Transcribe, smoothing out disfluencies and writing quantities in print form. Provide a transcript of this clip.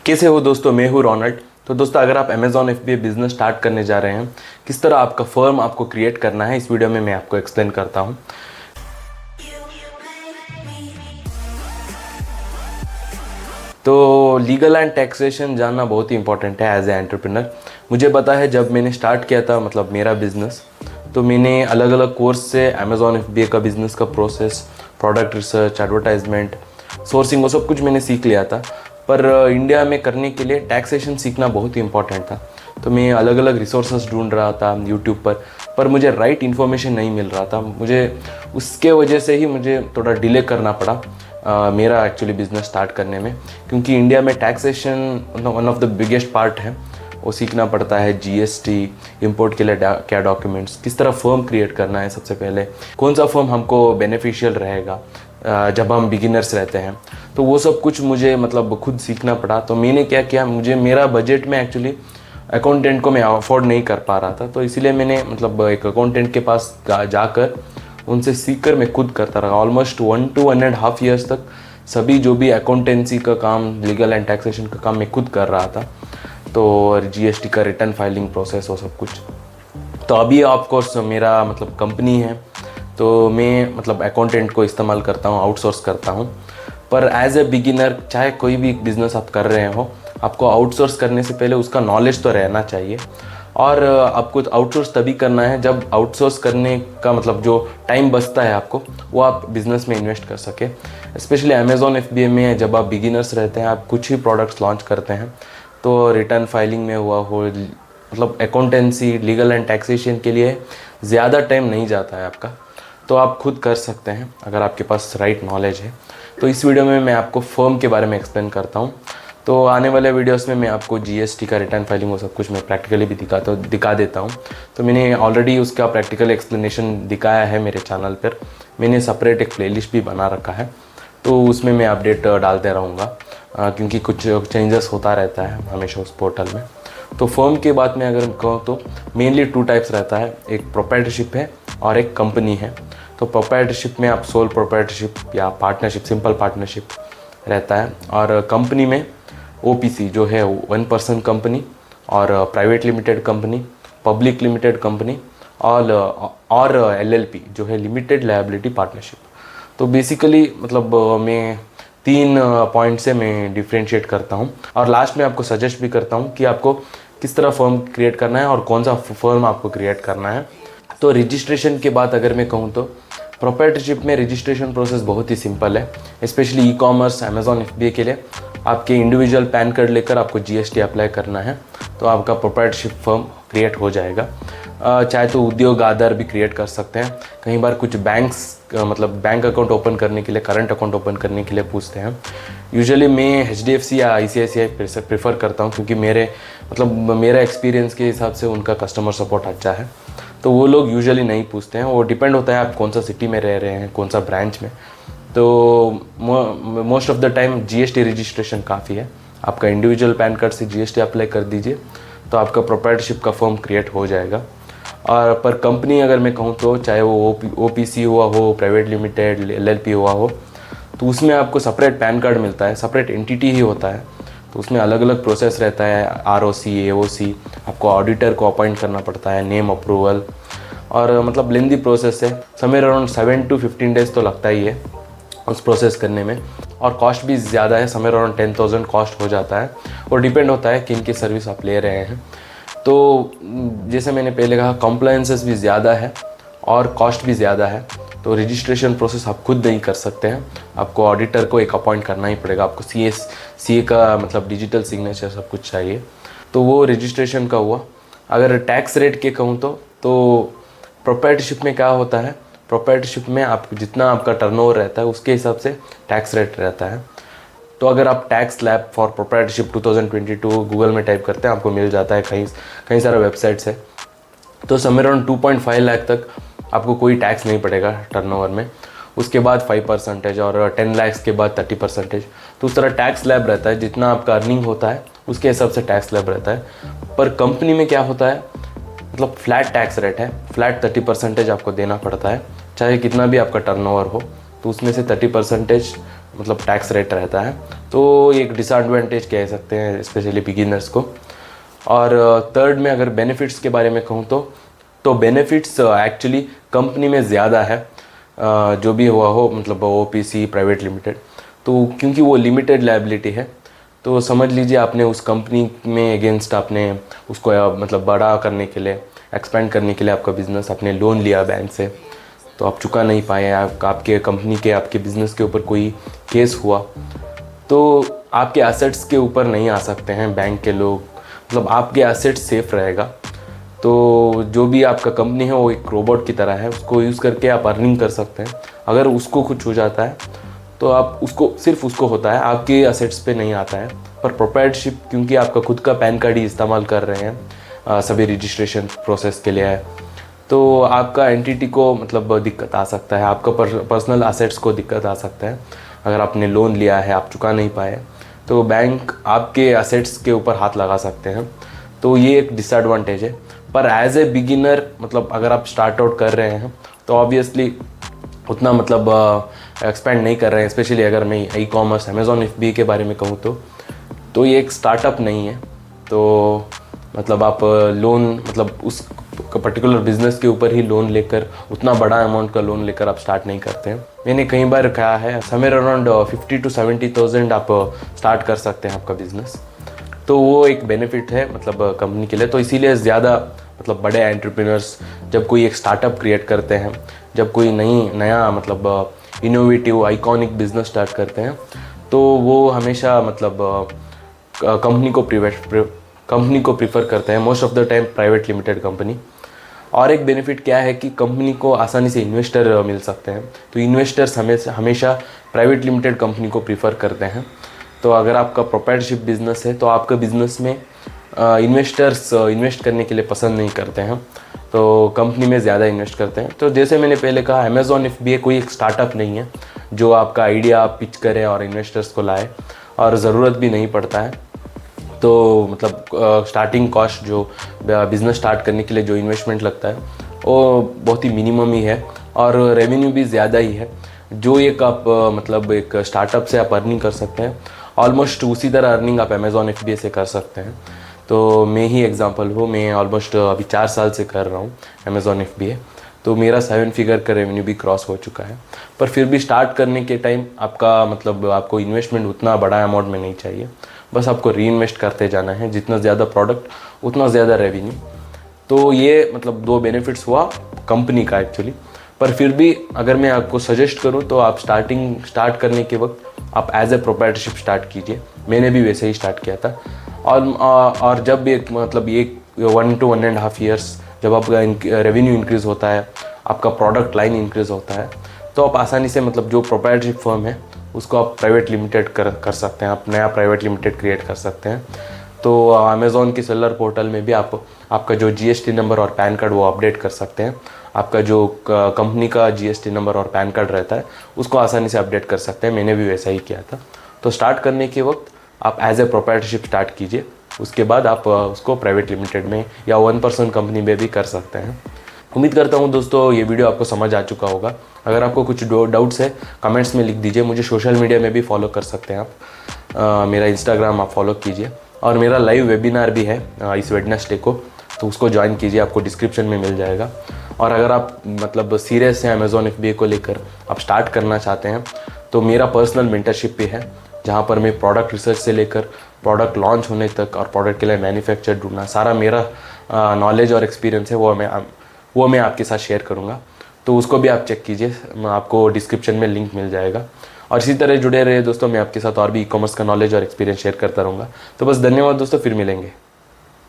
कैसे हो दोस्तों, मैं हूँ रोनाल्ड। तो दोस्तों, अगर आप अमेजॉन FBA बिजनेस स्टार्ट करने जा रहे हैं, किस तरह आपका फर्म आपको क्रिएट करना है, इस वीडियो में मैं आपको एक्सप्लेन करता हूँ। तो लीगल एंड टैक्सेशन जानना बहुत ही इंपॉर्टेंट है एज ए एंटरप्रेन्योर। मुझे पता है, जब मैंने स्टार्ट किया था मतलब मेरा बिजनेस, तो मैंने अलग अलग कोर्स से अमेजॉन FBA का बिजनेस का process, product research, advertisement, sourcing, वो सब कुछ मैंने सीख लिया था। पर इंडिया में करने के लिए टैक्सेशन सीखना बहुत ही इंपॉर्टेंट था। तो मैं अलग अलग रिसोर्सेज ढूंढ रहा था यूट्यूब पर मुझे राइट इन्फॉर्मेशन नहीं मिल रहा था। मुझे उसके वजह से ही मुझे थोड़ा डिले करना पड़ा मेरा एक्चुअली बिजनेस स्टार्ट करने में, क्योंकि इंडिया में taxation one of the biggest part है। वो सीखना पड़ता है GST, इंपोर्ट के लिए क्या डॉक्यूमेंट्स, किस तरह फर्म क्रिएट करना है, सबसे पहले कौन सा फर्म हमको बेनिफिशियल रहेगा जब हम बिगिनर्स रहते हैं। तो वो सब कुछ मुझे मतलब खुद सीखना पड़ा। तो मैंने क्या किया, मुझे मेरा बजट में एक्चुअली अकाउंटेंट को मैं अफोर्ड नहीं कर पा रहा था, तो इसीलिए मैंने मतलब एक अकाउंटेंट के पास जाकर उनसे सीखकर मैं खुद करता रहा। ऑलमोस्ट 1 to 1.5 ईयर्स तक सभी जो भी अकाउंटेंसी का काम, लीगल एंड टैक्सेशन का काम मैं खुद कर रहा था। तो GST का रिटर्न फाइलिंग प्रोसेस, वो सब कुछ। तो अभी ऑफकोर्स मेरा मतलब कंपनी है, तो मैं मतलब अकाउंटेंट को इस्तेमाल करता हूँ, आउटसोर्स करता हूँ। पर एज ए बिगिनर, चाहे कोई भी बिजनेस आप कर रहे हो, आपको आउटसोर्स करने से पहले उसका नॉलेज तो रहना चाहिए। और आपको आउटसोर्स तभी करना है जब आउटसोर्स करने का मतलब जो टाइम बचता है आपको, वो आप बिज़नेस में इन्वेस्ट कर सके। स्पेशली अमेजॉन FBA में जब आप बिगिनर्स रहते हैं, आप कुछ ही प्रोडक्ट्स लॉन्च करते हैं, तो रिटर्न फाइलिंग में हुआ हो, मतलब अकाउंटेंसी, लीगल एंड टैक्सेशन के लिए ज़्यादा टाइम नहीं जाता है आपका। तो आप खुद कर सकते हैं अगर आपके पास राइट नॉलेज है। तो इस वीडियो में मैं आपको फर्म के बारे में एक्सप्लेन करता हूँ। तो आने वाले वीडियोस में मैं आपको GST का रिटर्न फाइलिंग, वो सब कुछ मैं प्रैक्टिकली भी दिखा देता हूँ। तो मैंने ऑलरेडी उसका प्रैक्टिकल एक्सप्लेनेशन दिखाया है मेरे चैनल पर। मैंने सेपरेट एक प्लेलिस्ट भी बना रखा है, तो उसमें मैं अपडेट डालते रहूँगा, क्योंकि कुछ चेंजेस होता रहता है हमेशा उस पोर्टल में। तो फर्म के बात में अगर कहूँ तो मेनली 2 टाइप्स रहता है, एक प्रोप्राइटरशिप है और एक कंपनी है। तो प्रोप्राइटरशिप में आप सोल प्रोप्राइटरशिप या पार्टनरशिप, सिंपल पार्टनरशिप रहता है। और कंपनी में OPC जो है 1 पर्सन कंपनी, और private limited company, public limited company, और LLP जो है लिमिटेड लायबिलिटी पार्टनरशिप। तो बेसिकली मतलब मैं 3 पॉइंट से मैं डिफ्रेंशिएट करता हूँ, और लास्ट में आपको सजेस्ट भी करता हूँ कि आपको किस तरह फर्म क्रिएट करना है और कौन सा फर्म आपको क्रिएट करना है। तो रजिस्ट्रेशन के बाद अगर मैं कहूँ तो प्रोप्राइटरशिप में रजिस्ट्रेशन प्रोसेस बहुत ही सिंपल है। स्पेशली E-कॉमर्स, अमेजॉन FBA के लिए आपके इंडिविजुअल पैन कार्ड लेकर आपको GST अप्लाई करना है, तो आपका प्रोप्राइटरशिप फर्म क्रिएट हो जाएगा। चाहे तो उद्योग आधार भी क्रिएट कर सकते हैं। कई बार कुछ बैंक्स मतलब बैंक अकाउंट ओपन करने के लिए, करंट अकाउंट ओपन करने के लिए पूछते हैं। यूजुअली मैं HDFC या ICICI प्रेफर करता हूँ, क्योंकि मेरा एक्सपीरियंस के हिसाब से उनका कस्टमर सपोर्ट अच्छा है। तो वो लोग यूजुअली नहीं पूछते हैं। वो डिपेंड होता है आप कौन सा सिटी में रह रहे हैं, कौन सा ब्रांच में। तो most of the time GST registration काफ़ी है। आपका इंडिविजुअल पैन कार्ड से GST अप्लाई कर दीजिए, तो आपका प्रोप्राइटरशिप का फर्म क्रिएट हो जाएगा। और पर कंपनी अगर मैं कहूँ तो चाहे वो OPC हुआ हो, प्राइवेट लिमिटेड, LLP हुआ हो, तो उसमें आपको सेपरेट पैन कार्ड मिलता है, सेपरेट एंटिटी ही होता है। तो उसमें अलग अलग प्रोसेस रहता है, ROC, AOC, आपको ऑडिटर को अपॉइंट करना पड़ता है, नेम अप्रूवल, और मतलब लेंदी प्रोसेस है। समवेयर अराउंड 7 to 15 डेज तो लगता ही है उस प्रोसेस करने में, और कॉस्ट भी ज़्यादा है। समवेयर अराउंड 10,000 कॉस्ट हो जाता है, और डिपेंड होता है किन की सर्विस आप ले रहे हैं। तो जैसे मैंने पहले कहा, कंप्लायंसेस भी ज़्यादा है और कॉस्ट भी ज़्यादा है। तो रजिस्ट्रेशन प्रोसेस आप खुद नहीं कर सकते हैं, आपको ऑडिटर को एक अपॉइंट करना ही पड़ेगा। आपको CA का मतलब डिजिटल सिग्नेचर सब कुछ चाहिए। तो वो रजिस्ट्रेशन का हुआ। अगर टैक्स रेट के कहूँ तो प्रोप्राइटरशिप में क्या होता है, प्रोप्राइटरशिप में आप जितना आपका टर्नओवर रहता है उसके हिसाब से टैक्स रेट रहता है। तो अगर आप tax lab for proprietorship 2022 Google में टाइप करते हैं, आपको मिल जाता है। कई सारे वेबसाइट्स है। तो समवेयर अराउंड 2.5 लाख तक आपको कोई टैक्स नहीं पड़ेगा टर्नओवर में। उसके बाद 5% और 10 लाख के बाद 30%। तो उस तरह टैक्स लैब रहता है, जितना आपका अर्निंग होता है उसके हिसाब से टैक्स लैब रहता है। पर कंपनी में क्या होता है, मतलब फ्लैट टैक्स रेट है, फ्लैट 30% आपको देना पड़ता है, चाहे कितना भी आपका टर्नओवर हो। तो उसमें से 30% मतलब टैक्स रेट रहता है, तो एक डिसएडवांटेज कह सकते हैं स्पेशली बिगिनर्स को। और थर्ड में अगर बेनिफिट्स के बारे में कहूँ तो बेनिफिट्स एक्चुअली कंपनी में ज़्यादा है, जो भी हुआ हो, मतलब ओपीसी प्राइवेट लिमिटेड, तो क्योंकि वो लिमिटेड लायबिलिटी है, तो समझ लीजिए आपने उस कंपनी में अगेंस्ट आपने उसको मतलब बड़ा करने के लिए, एक्सपेंड करने के लिए आपका बिज़नेस, आपने लोन लिया बैंक से, तो आप चुका नहीं पाए, आपके कंपनी के, आपके बिज़नेस के ऊपर कोई केस हुआ, तो आपके एसेट्स के ऊपर नहीं आ सकते हैं बैंक के लोग, मतलब आपके एसेट्स सेफ रहेगा। तो जो भी आपका कंपनी है वो एक रोबोट की तरह है, उसको यूज़ करके आप अर्निंग कर सकते हैं। अगर उसको कुछ हो जाता है तो आप उसको, सिर्फ उसको होता है, आपके एसेट्स पे नहीं आता है। पर प्रोप्राइटरशिप, क्योंकि आपका खुद का पैन कार्ड ही इस्तेमाल कर रहे हैं सभी रजिस्ट्रेशन प्रोसेस के लिए है, तो आपका एंटिटी को मतलब दिक्कत आ सकता है, आपका पर्सनल एसेट्स को दिक्कत आ सकता है। अगर आपने लोन लिया है, आप चुका नहीं पाए, तो बैंक आपके एसेट्स के ऊपर हाथ लगा सकते हैं, तो ये एक डिसएडवांटेज है। पर एज ए बिगिनर, मतलब अगर आप स्टार्ट आउट कर रहे हैं तो ऑब्वियसली उतना मतलब एक्सपेंड नहीं कर रहे हैं, स्पेशली अगर मैं ई कॉमर्स अमेज़ॉन एफबीए के बारे में कहूँ तो ये एक स्टार्टअप नहीं है, तो मतलब आप लोन, मतलब उस पर्टिकुलर बिजनेस के ऊपर ही लोन लेकर, उतना बड़ा अमाउंट का लोन लेकर आप स्टार्ट नहीं करते हैं। मैंने कई बार कहा है समवेयर अराउंड 50 to 70,000 आप स्टार्ट कर सकते हैं आपका बिजनेस, तो वो एक बेनिफिट है मतलब कंपनी के लिए। तो इसीलिए ज़्यादा मतलब बड़े एंटरप्रेन्योर्स जब कोई एक स्टार्टअप क्रिएट करते हैं, जब कोई नया मतलब इनोवेटिव आइकॉनिक बिजनेस स्टार्ट करते हैं, तो वो हमेशा मतलब कंपनी को प्रीफर करते हैं, most of the time private limited company. और एक बेनिफिट क्या है कि कंपनी को आसानी से इन्वेस्टर मिल सकते हैं, तो इन्वेस्टर्स हमेशा प्राइवेट लिमिटेड कंपनी को प्रीफर करते हैं। तो अगर आपका प्रोप्राइटरशिप बिजनेस है तो आपके बिजनेस में इन्वेस्टर्स इन्वेस्ट करने के लिए पसंद नहीं करते हैं, तो कंपनी में ज़्यादा इन्वेस्ट करते हैं। तो जैसे मैंने पहले कहा, अमेज़ॉन एफबीए कोई एक स्टार्टअप नहीं है जो आपका आइडिया पिच करे और इन्वेस्टर्स को लाए, और ज़रूरत भी नहीं पड़ता है। तो मतलब स्टार्टिंग कॉस्ट जो बिज़नेस स्टार्ट करने के लिए जो इन्वेस्टमेंट लगता है वो बहुत ही मिनिमम ही है, और रेवेन्यू भी ज़्यादा ही है, जो एक आप मतलब एक स्टार्टअप से आप अर्निंग कर सकते हैं, ऑलमोस्ट उसी तरह अर्निंग आप अमेज़ॉन एफबीए से कर सकते हैं। तो मैं ही एग्जांपल हूँ, मैं ऑलमोस्ट अभी 4 साल से कर रहा हूँ अमेज़ॉन एफबीए, तो मेरा 7 फिगर का रेवेन्यू भी क्रॉस हो चुका है। पर फिर भी स्टार्ट करने के टाइम आपका मतलब आपको इन्वेस्टमेंट उतना बड़ा अमाउंट में नहीं चाहिए, बस आपको री इन्वेस्ट करते जाना है, जितना ज़्यादा प्रोडक्ट उतना ज़्यादा रेवेन्यू। तो ये मतलब 2 बेनिफिट्स हुआ कंपनी का एक्चुअली। पर फिर भी अगर मैं आपको सजेस्ट करूँ तो आप स्टार्ट करने के वक्त आप एज ए प्रोप्राइटरशिप स्टार्ट कीजिए, मैंने भी वैसे ही स्टार्ट किया था। और जब भी मतलब 1 to 1.5 ईयर्स जब आपका रेवेन्यू इंक्रीज़ होता है, आपका प्रोडक्ट लाइन इंक्रीज़ होता है, तो आप आसानी से मतलब जो प्रोप्राइटरशिप फर्म है उसको आप प्राइवेट लिमिटेड कर सकते हैं, आप नया प्राइवेट लिमिटेड क्रिएट कर सकते हैं। तो अमेज़ॉन की सेलर पोर्टल में भी आपका जो जीएसटी नंबर और पैन कार्ड वो अपडेट कर सकते हैं, आपका जो कंपनी का जीएसटी नंबर और पैन कार्ड रहता है उसको आसानी से अपडेट कर सकते हैं, मैंने भी वैसा ही किया था। तो स्टार्ट करने के वक्त आप एज ए प्रोप्राइटरशिप स्टार्ट कीजिए, उसके बाद आप उसको प्राइवेट लिमिटेड में या 1 पर्सन कंपनी में भी कर सकते हैं। उम्मीद करता हूँ दोस्तों ये वीडियो आपको समझ आ चुका होगा। अगर आपको कुछ डाउट्स है कमेंट्स में लिख दीजिए, मुझे सोशल मीडिया में भी फॉलो कर सकते हैं आप, मेरा इंस्टाग्राम आप फॉलो कीजिए, और मेरा लाइव वेबिनार भी है इस वेडनेसडे को, तो उसको ज्वाइन कीजिए, आपको डिस्क्रिप्शन में मिल जाएगा। और अगर आप मतलब सीरियस हैं अमेज़ॉन एफबीए को लेकर, आप स्टार्ट करना चाहते हैं, तो मेरा पर्सनल मेंटरशिप भी है, जहाँ पर मैं प्रोडक्ट रिसर्च से लेकर प्रोडक्ट लॉन्च होने तक और प्रोडक्ट के लिए मैन्युफैक्चर ढूंढना, सारा मेरा नॉलेज और एक्सपीरियंस है, वो मैं आपके साथ शेयर करूँगा। तो उसको भी आप चेक कीजिए, आपको डिस्क्रिप्शन में लिंक मिल जाएगा। और इसी तरह जुड़े रहे दोस्तों, मैं आपके साथ और भी ई कॉमर्स का नॉलेज और एक्सपीरियंस शेयर करता रहूँगा। तो बस धन्यवाद दोस्तों, फिर मिलेंगे।